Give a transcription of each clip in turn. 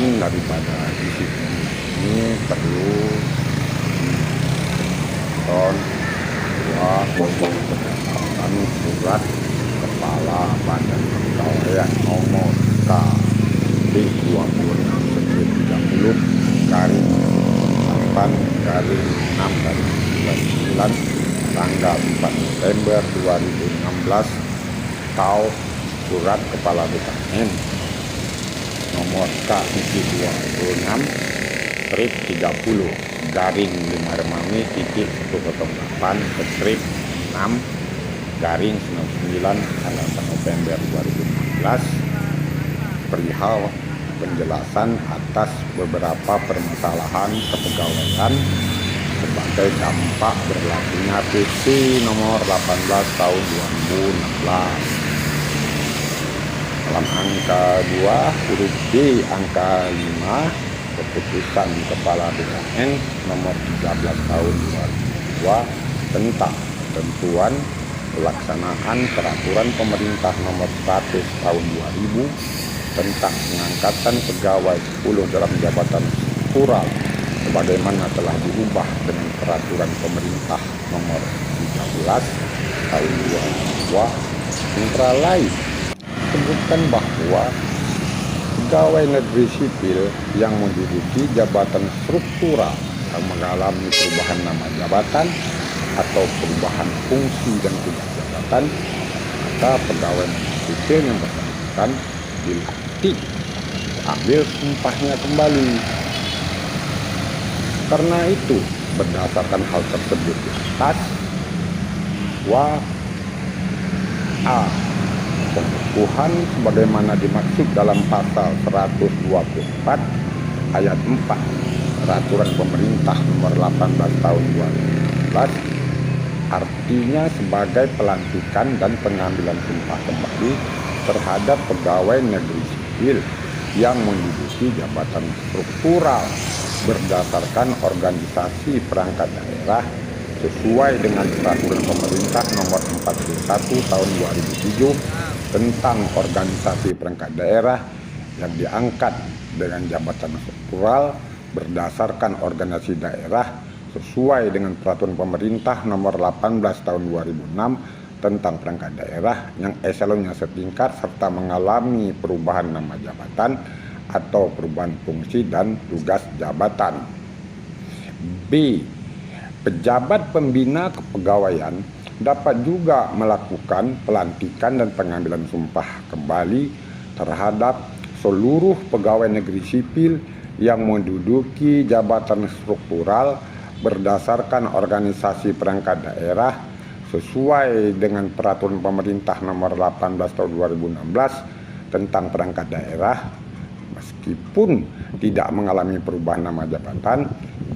penerapan daripada disiplin ini perlu ton berdasarkan surat Kepala Badan Kepegawaian nomor K/26/30 garing 8 garing 6 garing 99 tanggal 4 September 2016 atau surat Kepala BKN nomor K/26/30 garing 5 Remami titik 108 strip 6 garing 99 tanggal 4 November 2016 perihal penjelasan atas beberapa permasalahan kepegawaian sebagai dampak berlakunya PP nomor 18 tahun 2016 dalam angka 2 huruf D angka 5 keputusan Kepala BKN nomor 13 tahun 2002 tentang ketentuan pelaksanaan peraturan pemerintah nomor 100 tahun 2000 tentang pengangkatan pegawai 10 dalam jabatan struktural sebagaimana telah diubah dengan peraturan pemerintah nomor 13 tahun 2002 antara lain disebutkan bahwa pegawai negeri sipil yang menduduki jabatan struktural yang mengalami perubahan nama jabatan atau perubahan fungsi dan tugas jabatan, maka pegawai negeri sipil yang bersangkutan dilantik ambil sumpahnya kembali. Karena itu, berdasarkan hal tersebut di atas, A. Pengukuhan sebagaimana dimaksud dalam pasal 124 ayat 4 Peraturan Pemerintah nomor 18 tahun 2016 artinya sebagai pelantikan dan pengambilan sumpah kembali terhadap pegawai negeri sipil yang menduduki jabatan struktural berdasarkan organisasi perangkat daerah sesuai dengan Peraturan Pemerintah nomor 41 tahun 2007 tentang organisasi perangkat daerah yang diangkat dengan jabatan struktural berdasarkan organisasi daerah sesuai dengan Peraturan Pemerintah nomor 18 tahun 2006 tentang perangkat daerah yang eselonnya setingkat serta mengalami perubahan nama jabatan atau perubahan fungsi dan tugas jabatan. B. Pejabat pembina kepegawaian dapat juga melakukan pelantikan dan pengambilan sumpah kembali terhadap seluruh pegawai negeri sipil yang menduduki jabatan struktural berdasarkan organisasi perangkat daerah sesuai dengan Peraturan Pemerintah nomor 18 tahun 2016 tentang perangkat daerah meskipun tidak mengalami perubahan nama jabatan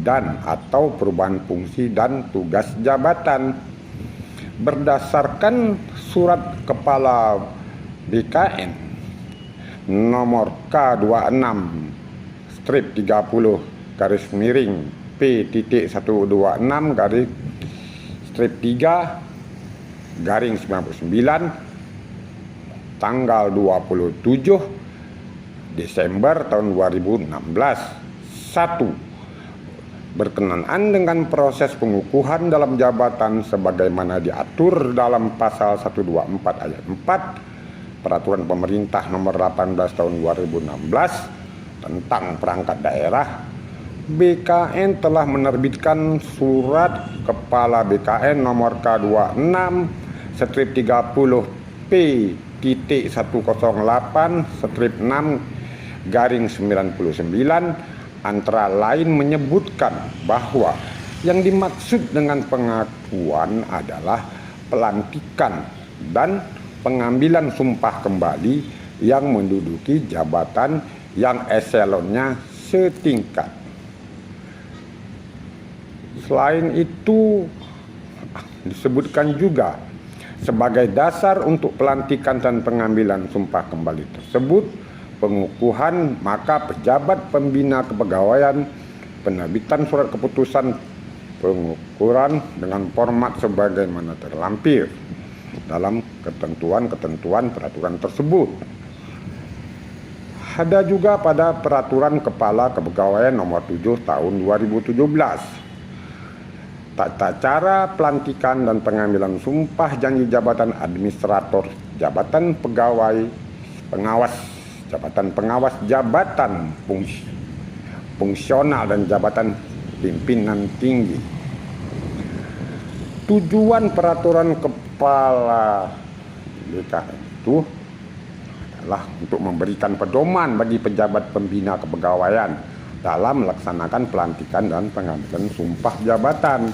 dan atau perubahan fungsi dan tugas jabatan. Berdasarkan surat Kepala BKN nomor K/26/30 P.126 3 99 tanggal 27 Desember tahun 2016. 1. Berkenaan dengan proses pengukuhan dalam jabatan sebagaimana diatur dalam pasal 124 ayat 4 Peraturan Pemerintah nomor 18 tahun 2016 tentang perangkat daerah, BKN telah menerbitkan surat Kepala BKN nomor K/26/30 P.108/6/99 antara lain menyebutkan bahwa yang dimaksud dengan pengakuan adalah pelantikan dan pengambilan sumpah kembali yang menduduki jabatan yang eselonnya setingkat. Selain itu, disebutkan juga sebagai dasar untuk pelantikan dan pengambilan sumpah kembali tersebut pengukuhan, maka pejabat pembina kepegawaian penerbitan surat keputusan pengukuran dengan format sebagaimana terlampir dalam ketentuan-ketentuan peraturan tersebut. Ada juga pada Peraturan Kepala Kepegawaian Nomor 7 Tahun 2017. Tata cara pelantikan dan pengambilan sumpah janji jabatan administrator, jabatan pegawai, pengawas, jabatan fungsional dan jabatan pimpinan tinggi. Tujuan Peraturan Kepala BKN itu adalah untuk memberikan pedoman bagi pejabat pembina kepegawaian dalam melaksanakan pelantikan dan pengambilan sumpah jabatan.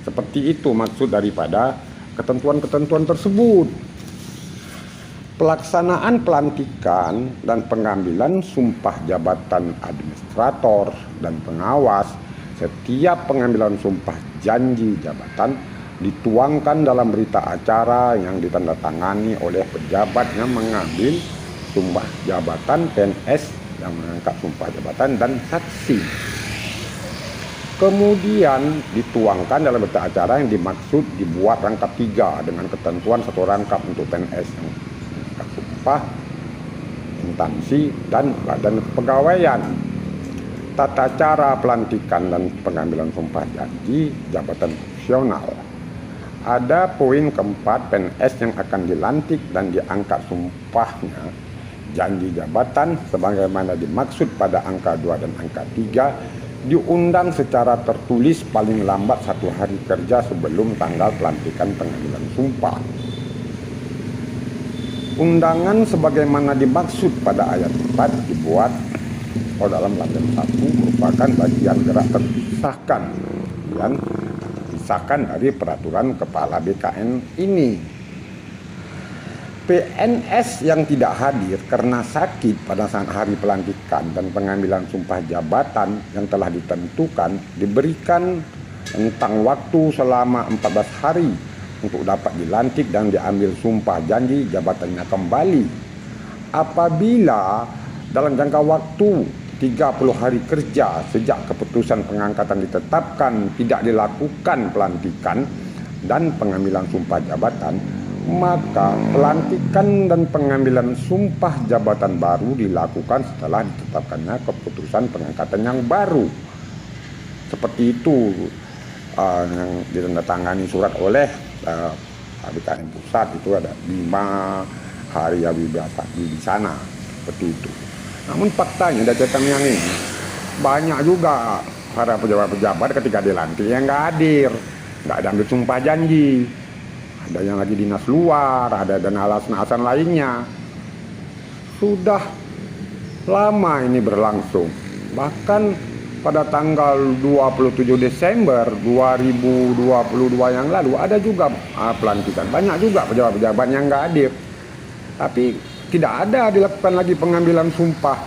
Seperti itu maksud daripada ketentuan-ketentuan tersebut. Pelaksanaan pelantikan dan pengambilan sumpah jabatan administrator dan pengawas, setiap pengambilan sumpah janji jabatan dituangkan dalam berita acara yang ditandatangani oleh pejabat yang mengambil sumpah jabatan, PNS yang mengangkat sumpah jabatan, dan saksi. Kemudian dituangkan dalam berita acara yang dimaksud dibuat rangkap 3 dengan ketentuan 1 rangkap untuk PNS yang mengangkat sumpah, instansi, dan badan kepegawaian. Tata cara pelantikan dan pengambilan sumpah janji jabatan fungsional. Ada poin keempat, PNS yang akan dilantik dan diangkat sumpahnya janji jabatan sebagaimana dimaksud pada angka 2 dan angka 3 diundang secara tertulis paling lambat 1 hari kerja sebelum tanggal pelantikan pengambilan sumpah. Undangan sebagaimana dimaksud pada ayat 4 dibuat dalam lampiran 1 merupakan bagian gerak terpisahkan dari Peraturan Kepala BKN ini. PNS yang tidak hadir karena sakit pada saat hari pelantikan dan pengambilan sumpah jabatan yang telah ditentukan diberikan rentang waktu selama 14 hari untuk dapat dilantik dan diambil sumpah janji jabatannya kembali. Apabila dalam jangka waktu 30 hari kerja sejak keputusan pengangkatan ditetapkan tidak dilakukan pelantikan dan pengambilan sumpah jabatan, maka pelantikan dan pengambilan sumpah jabatan baru dilakukan setelah ditetapkannya keputusan pengangkatan yang baru. Seperti itu yang ditandatangani surat oleh BKN Pusat, itu ada 5 hari biasa di sana, seperti itu. Namun faktanya dari catatan yang ini banyak juga para pejabat-pejabat ketika dilantik yang nggak hadir, nggak ada ambil sumpah janji. Ada yang lagi dinas luar, ada dan alasan-alasan lainnya. Sudah lama ini berlangsung. Bahkan pada tanggal 27 Desember 2022 yang lalu ada juga pelantikan. Banyak juga pejabat-pejabat yang nggak hadir. Tapi tidak ada dilakukan lagi pengambilan sumpah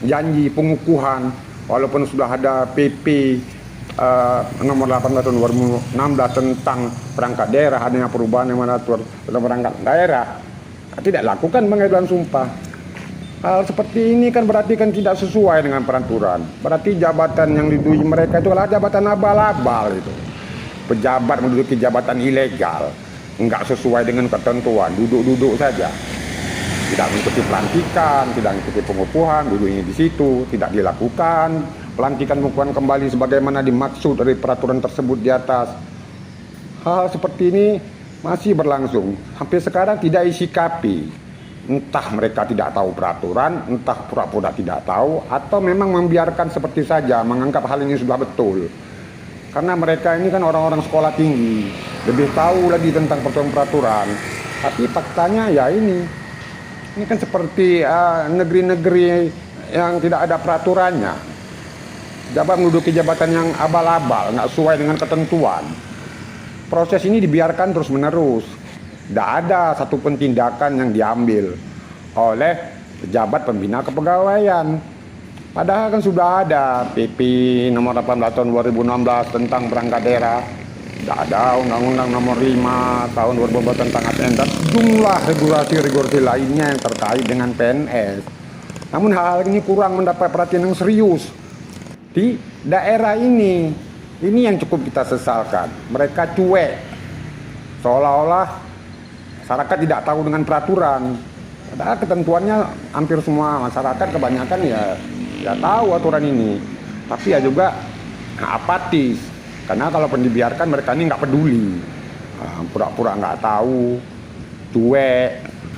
janji pengukuhan, walaupun sudah ada PP nomor 18 tahun 2016 tentang perangkat daerah, adanya perubahan yang mengatur tentang perangkat daerah, tidak lakukan pengambilan sumpah. Hal seperti ini kan berarti kan tidak sesuai dengan peraturan. Berarti jabatan yang dituju mereka itu adalah jabatan abal-abal itu. Pejabat menduduki jabatan ilegal, enggak sesuai dengan ketentuan, duduk-duduk saja. Tidak mengikuti pelantikan, tidak mengikuti pengukuhan, duduknya di situ, tidak dilakukan pelantikan pengukuhan kembali sebagaimana dimaksud dari peraturan tersebut di atas. Hal seperti ini masih berlangsung. Sampai sekarang tidak disikapi. Entah mereka tidak tahu peraturan, entah pura-pura tidak tahu, atau memang membiarkan seperti saja, menganggap hal ini sudah betul. Karena mereka ini kan orang-orang sekolah tinggi, lebih tahu lagi tentang peraturan. Tapi faktanya ya ini kan seperti negeri-negeri yang tidak ada peraturannya. Jabat menduduki jabatan yang abal-abal, nggak sesuai dengan ketentuan. Proses ini dibiarkan terus-menerus. Tidak ada satupun tindakan yang diambil oleh pejabat pembina kepegawaian. Padahal kan sudah ada PP nomor 18 tahun 2016 tentang perangkat daerah. Tidak ada Undang-Undang nomor 5 tahun 2014 tentang ASN dan jumlah regulasi-regulasi lainnya yang terkait dengan PNS. Namun hal-hal ini kurang mendapat perhatian yang serius di daerah ini. Ini yang cukup kita sesalkan. Mereka cuek, seolah-olah masyarakat tidak tahu dengan peraturan. Padahal ketentuannya hampir semua masyarakat kebanyakan ya tahu aturan ini. Tapi ya juga apatis. Karena kalau dibiarkan mereka ini nggak peduli. Pura-pura nggak tahu, cuek,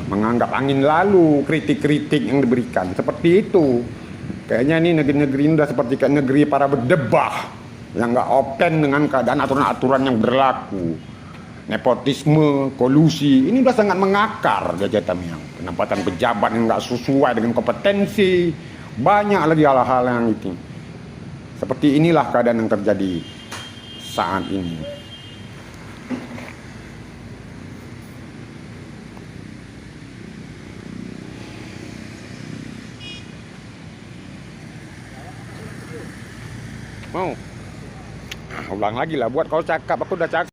menganggap angin lalu kritik-kritik yang diberikan. Seperti itu. Kayaknya ini negeri-negeri ini udah seperti kayak negeri para berdebah yang nggak open dengan keadaan aturan-aturan yang berlaku. Nepotisme, kolusi, ini udah sangat mengakar di Jakarta. Penempatan pejabat yang nggak sesuai dengan kompetensi, banyak lagi hal-hal yang itu. Seperti inilah keadaan yang terjadi saat ini. Mau? Ulang lagi lah, buat kau cakap, aku udah cakap.